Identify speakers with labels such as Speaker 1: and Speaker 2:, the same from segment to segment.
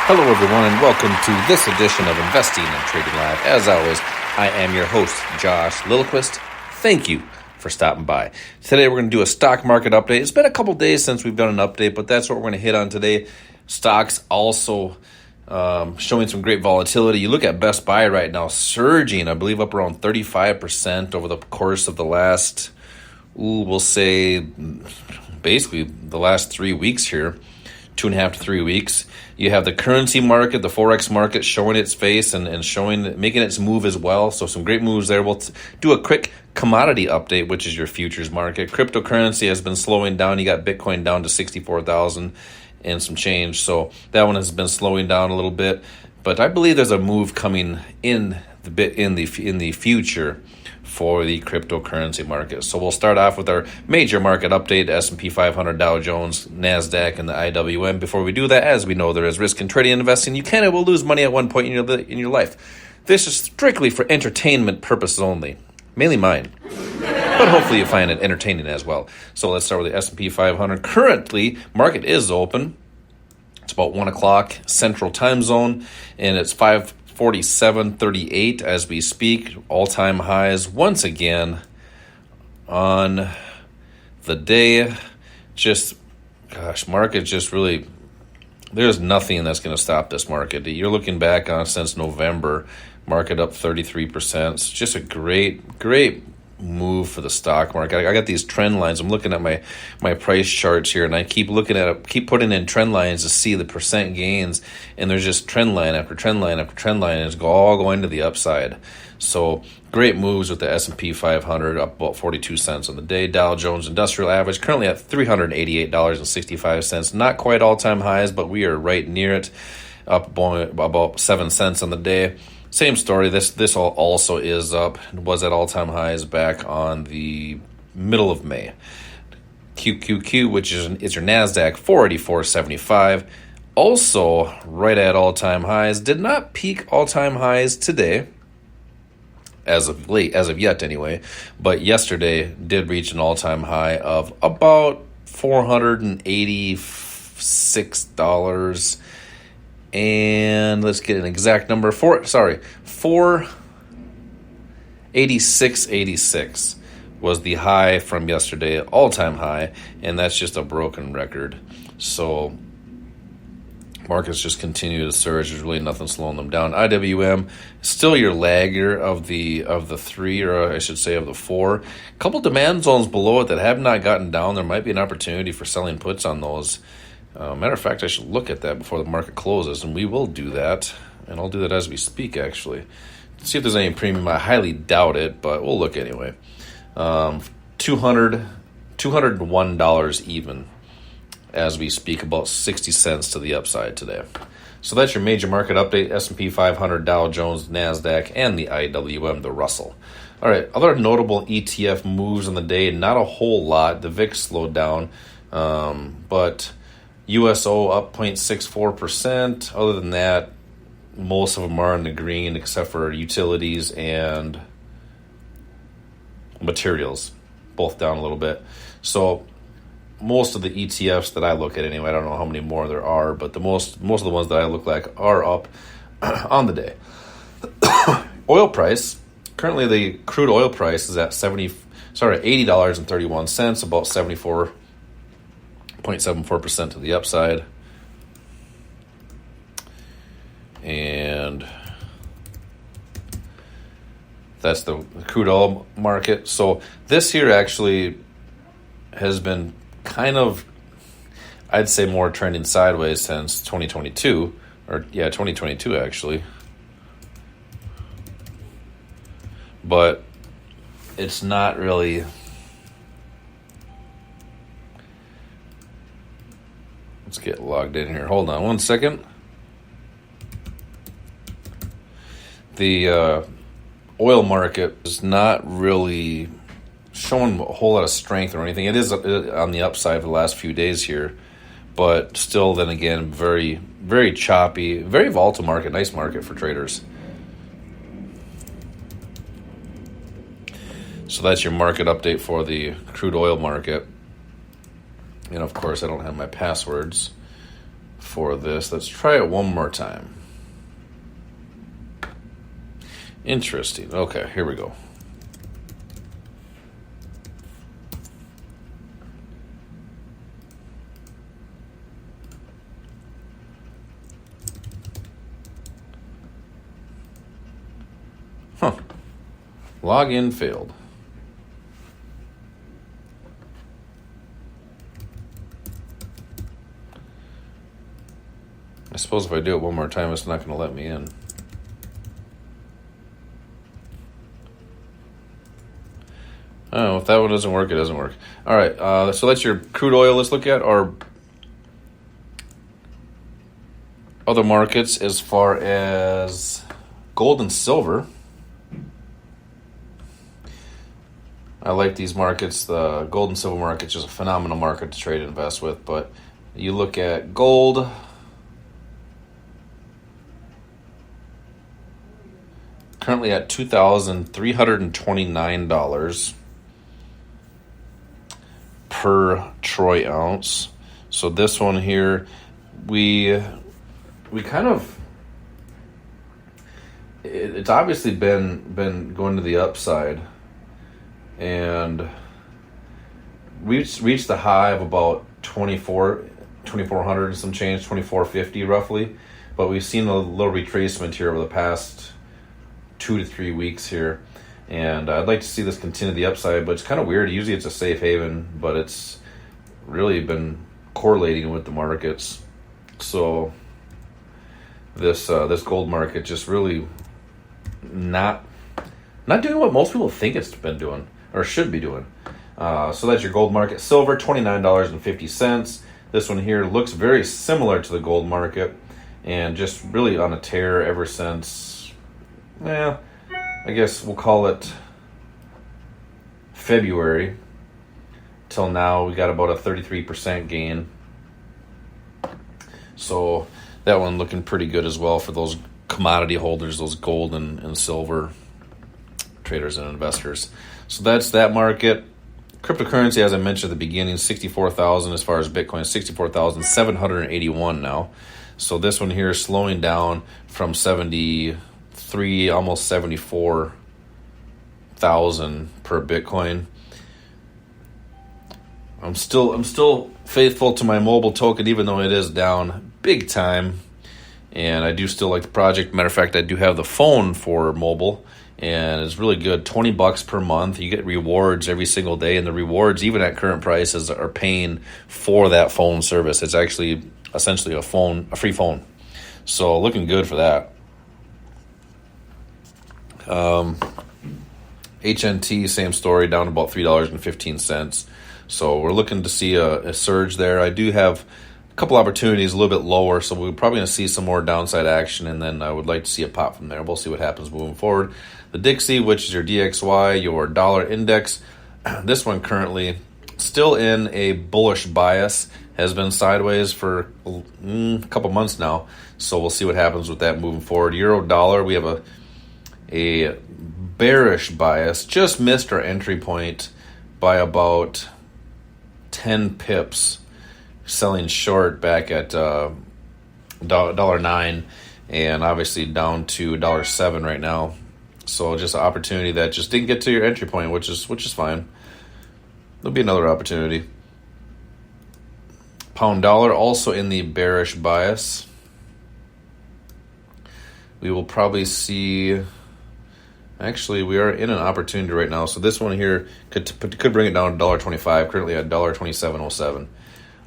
Speaker 1: Hello, everyone, and welcome to this edition of Investing and Trading Live. As always, I am your host, Josh Lillquist. Thank you for stopping by. Today, we're going to do a stock market update. It's been a couple days since we've done an update, but that's what we're going to hit on today. Stocks also showing some great volatility. You look at Best Buy right now, surging, I believe, up around 35% over the course of the last, we'll say, basically the last 3 weeks here. 2.5 to 3 weeks. You have the currency market, the forex market, showing its face and making its move as well. So some great moves there. We'll do a quick commodity update, which is your futures market. Cryptocurrency has been slowing down. You got Bitcoin down to 64,000 and some change. So that one has been slowing down a little bit. But I believe there's a move coming in the future for the cryptocurrency market. So we'll start off with our major market update, S&P 500, Dow Jones, NASDAQ, and the IWM. Before we do that, as we know, there is risk in trading and investing. You can and will lose money at one point in your life. This is strictly for entertainment purposes only, mainly mine. But hopefully you find it entertaining as well. So let's start with the S&P 500. Currently, market is open. It's about 1 o'clock Central Time Zone, and it's 547.38 as we speak. All-time highs once again on the day. Market just really, there's nothing that's going to stop this market. You're looking back on since November, market up 33%. It's just a great move for the stock market. I got these trend lines. I'm looking at my price charts here, and I keep putting in trend lines to see the percent gains, and there's just trend line after trend line after trend line, and it's all going to the upside. So great moves with the S&P 500 up about 42 cents on the day. Dow Jones Industrial Average currently at $388.65. Not quite all-time highs, but we are right near it, up about 7 cents on the day. Same story. This also is up. It was at all-time highs back on the middle of May. QQQ, which is your NASDAQ, 484.75. Also right at all-time highs. Did not peak all-time highs today, as of yet anyway. But yesterday did reach an all-time high of about $486. And let's get an exact number. 486.86 was the high from yesterday, all-time high, and that's just a broken record. So markets just continue to surge. There's really nothing slowing them down. IWM still your lagger of the three, or I should say of the four. A couple demand zones below it that have not gotten down. There might be an opportunity for selling puts on those. Matter of fact, I should look at that before the market closes, and we will do that. And I'll do that as we speak, actually. See if there's any premium. I highly doubt it, but we'll look anyway. $201 even as we speak, about 60 cents to the upside today. So that's your major market update, S&P 500, Dow Jones, NASDAQ, and the IWM, the Russell. All right, other notable ETF moves on the day, not a whole lot. The VIX slowed down, but USO up 0.64%. Other than that, most of them are in the green except for utilities and materials, both down a little bit. So most of the ETFs that I look at anyway, I don't know how many more there are, but the most of the ones that I look like are up on the day. Oil price, currently the crude oil price is at $80.31, about 0.74% to the upside. And that's the crude oil market. So this here actually has been kind of, I'd say, more trending sideways since 2022. 2022 actually. But it's not really... Let's get logged in here. Hold on one second. The oil market is not really showing a whole lot of strength or anything. It is on the upside for the last few days here, but still, then again, very, very choppy, very volatile market. Nice market for traders. So that's your market update for the crude oil market. And of course, I don't have my passwords for this. Let's try it one more time. Interesting. Okay, here we go. Login failed. I suppose if I do it one more time, it's not going to let me in. Oh, if that one doesn't work, it doesn't work. All right, so that's your crude oil. Let's look at our other markets as far as gold and silver. I like these markets. The gold and silver market is just a phenomenal market to trade and invest with. But you look at gold, currently at $2,329 per troy ounce. So this one here, we kind of, it's obviously been going to the upside. And reached the high of about 2,400 and some change, 2,450 roughly. But we've seen a little retracement here over the past 2 to 3 weeks here. And I'd like to see this continue the upside, but it's kind of weird. Usually it's a safe haven, but it's really been correlating with the markets. So this gold market just really not doing what most people think it's been doing or should be doing. So that's your gold market. Silver, $29.50. This one here looks very similar to the gold market and just really on a tear ever since, I guess we'll call it February till now. We got about a 33% gain. So that one looking pretty good as well for those commodity holders, those gold and silver traders and investors. So that's that market. Cryptocurrency, as I mentioned at the beginning, 64,000 as far as Bitcoin, 64,781 now. So this one here is slowing down from 73, almost 74,000 per Bitcoin. I'm still faithful to my mobile token, even though it is down big time. And I do still like the project. Matter of fact, I do have the phone for mobile. And it's really good, $20 per month. You get rewards every single day, and the rewards, even at current prices, are paying for that phone service. It's actually essentially a free phone. So looking good for that. HNT, same story, down about $3.15. So we're looking to see a surge there. I do have a couple opportunities a little bit lower, so we're probably going to see some more downside action, and then I would like to see a pop from there. We'll see what happens moving forward. The Dixie, which is your DXY, your dollar index, this one currently still in a bullish bias, has been sideways for a couple months now, so we'll see what happens with that moving forward. Euro dollar, we have a bearish bias, just missed our entry point by about 10 pips, selling short back at $1.09, and obviously down to $1.07 right now. So just an opportunity that just didn't get to your entry point, which is fine. There'll be another opportunity. Pound dollar also in the bearish bias. We will probably see. Actually, we are in an opportunity right now. So this one here could bring it down to $1.25. Currently at $1.2707.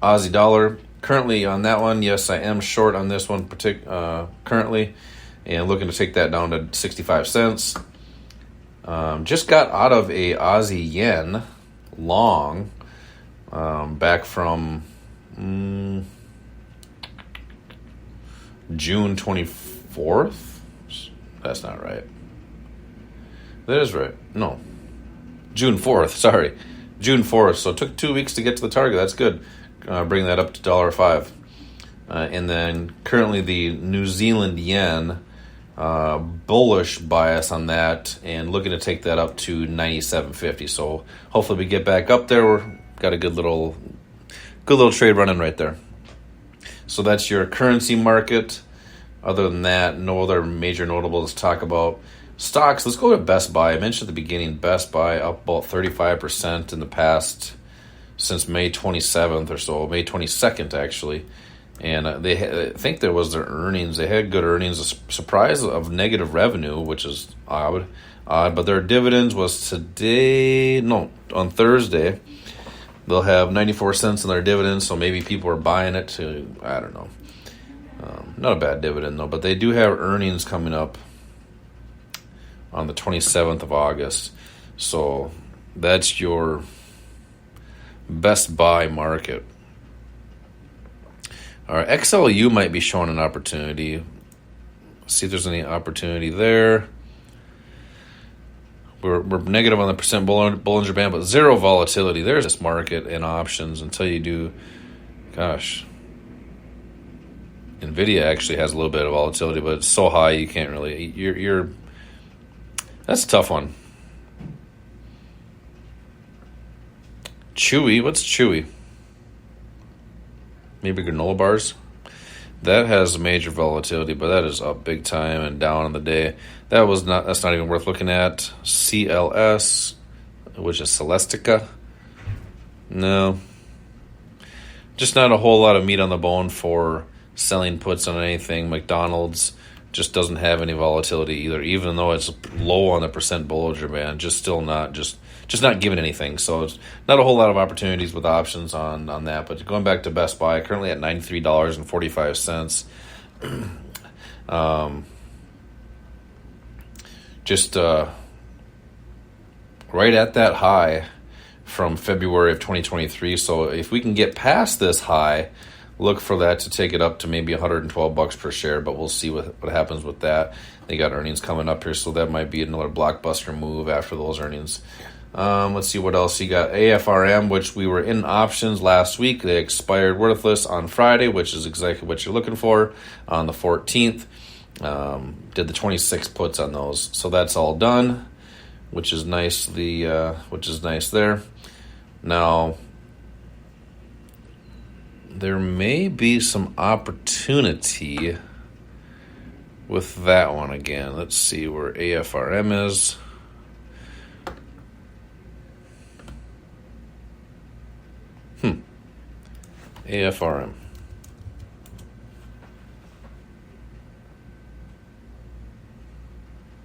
Speaker 1: Aussie dollar currently on that one. Yes, I am short on this one currently. And looking to take that down to 65 cents. Just got out of a Aussie yen long back from June 24th. That's not right. That is right. No. June 4th. Sorry. June 4th. So it took 2 weeks to get to the target. That's good. Bring that up to $1.05. And then currently the New Zealand yen, bullish bias on that, and looking to take that up to 97.50. So hopefully we get back up there. We've got a good little trade running right there. So that's your currency market. Other than that, no other major notables to talk about. Stocks, let's go to Best Buy. I mentioned at the beginning, Best Buy up about 35% in the past, since May 27th or so, May 22nd actually. And I think there was their earnings. They had good earnings, a surprise of negative revenue, which is odd. But their dividends was on Thursday. They'll have 94 cents in their dividends, so maybe people are buying it to, I don't know. Not a bad dividend, though, but they do have earnings coming up on the 27th of August. So that's your Best Buy market. All right, XLU might be showing an opportunity. See if there's any opportunity there. We're negative on the percent Bollinger Band, but zero volatility. There's this market in options until you do, NVIDIA actually has a little bit of volatility, but it's so high you can't really. That's a tough one. Chewy, what's Chewy? Maybe granola bars. That has major volatility, but that is up big time and down on the day. That's not even worth looking at. CLS, which is Celestica. No. Just not a whole lot of meat on the bone for selling puts on anything. McDonald's just doesn't have any volatility either, even though it's low on the percent Bollinger Band. Just not giving anything. So it's not a whole lot of opportunities with options on that. But going back to Best Buy, currently at $93.45. Right at that high from February of 2023. So if we can get past this high, look for that to take it up to maybe $112 per share, but we'll see what happens with that. They got earnings coming up here, so that might be another blockbuster move after those earnings. Let's see what else you got. AFRM, which we were in options last week. They expired worthless on Friday, which is exactly what you're looking for on the 14th. Did the 26 puts on those, so that's all done, which is nice. Which is nice there. Now, there may be some opportunity with that one again. Let's see where AFRM is. AFRM.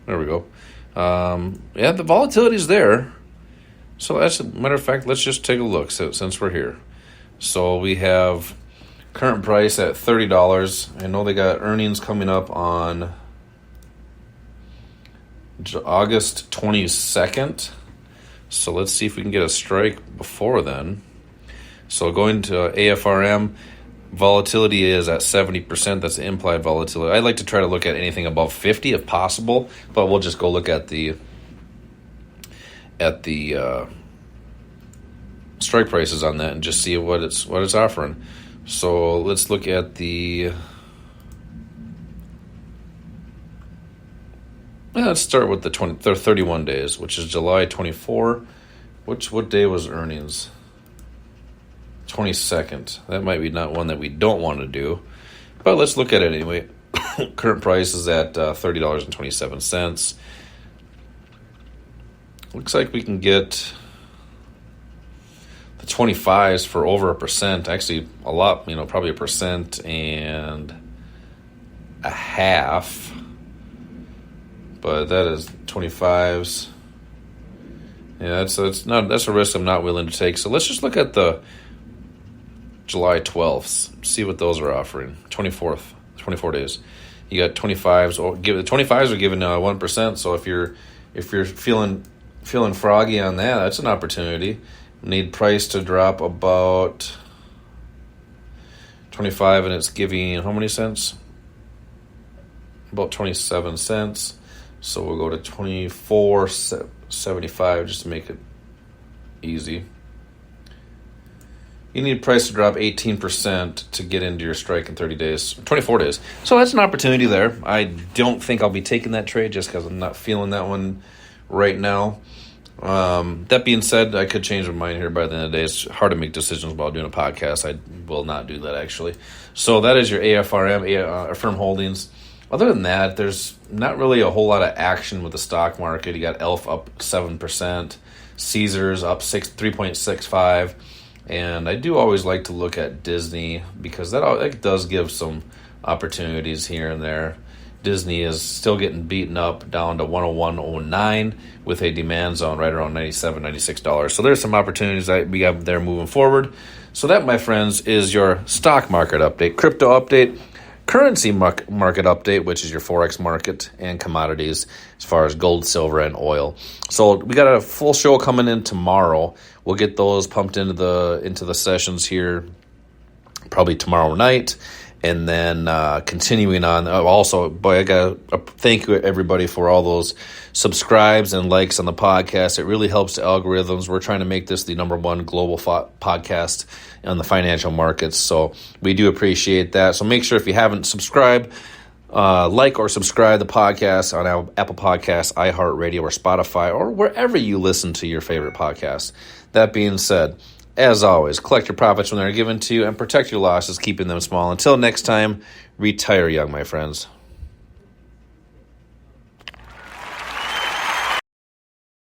Speaker 1: There we go. The volatility is there. So as a matter of fact, let's just take a look since we're here. So we have current price at $30. I know they got earnings coming up on August 22nd. So let's see if we can get a strike before then. So going to AFRM, volatility is at 70%. That's the implied volatility. I like to try to look at anything above 50 if possible, but we'll just go look at the strike prices on that and just see what it's offering. So let's look at let's start with the 31 days, which is July 24. What day was earnings? 22nd. That might be not one that we don't want to do, but let's look at it anyway. Current price is at $30.27. Looks like we can get the 25s for over 1%. Actually, a lot, probably 1.5%. But that is 25s. Yeah, that's a risk I'm not willing to take. So let's just look at the July 12th. See what those are offering. 24 days. You got 25s. The 25s are giving 1%. So if you're feeling froggy on that, that's an opportunity. Need price to drop about 25, and it's giving how many cents? About 27 cents. So we'll go to 24.75 just to make it easy. You need price to drop 18% to get into your strike in 24 days. So that's an opportunity there. I don't think I'll be taking that trade just because I'm not feeling that one right now. That being said, I could change my mind here by the end of the day. It's hard to make decisions while doing a podcast. I will not do that, actually. So that is your AFRM, Affirm Holdings. Other than that, there's not really a whole lot of action with the stock market. You got ELF up 7%, Caesars up 3.65%, and I do always like to look at Disney because that does give some opportunities here and there. Disney is still getting beaten up down to 101.09 with a demand zone right around $97, $96. So there's some opportunities that we have there moving forward. So that, my friends, is your stock market update, crypto update, currency market update, which is your forex market, and commodities as far as gold, silver, and oil. So we got a full show coming in tomorrow. We'll get those pumped into the sessions here probably tomorrow night. And then continuing on, also, boy, I got to thank you, everybody, for all those subscribes and likes on the podcast. It really helps the algorithms. We're trying to make this the number one global podcast on the financial markets. So we do appreciate that. So make sure if you haven't subscribed, like or subscribe the podcast on Apple Podcasts, iHeartRadio, or Spotify, or wherever you listen to your favorite podcasts. That being said, as always, collect your profits when they're given to you and protect your losses, keeping them small. Until next time, retire young, my friends.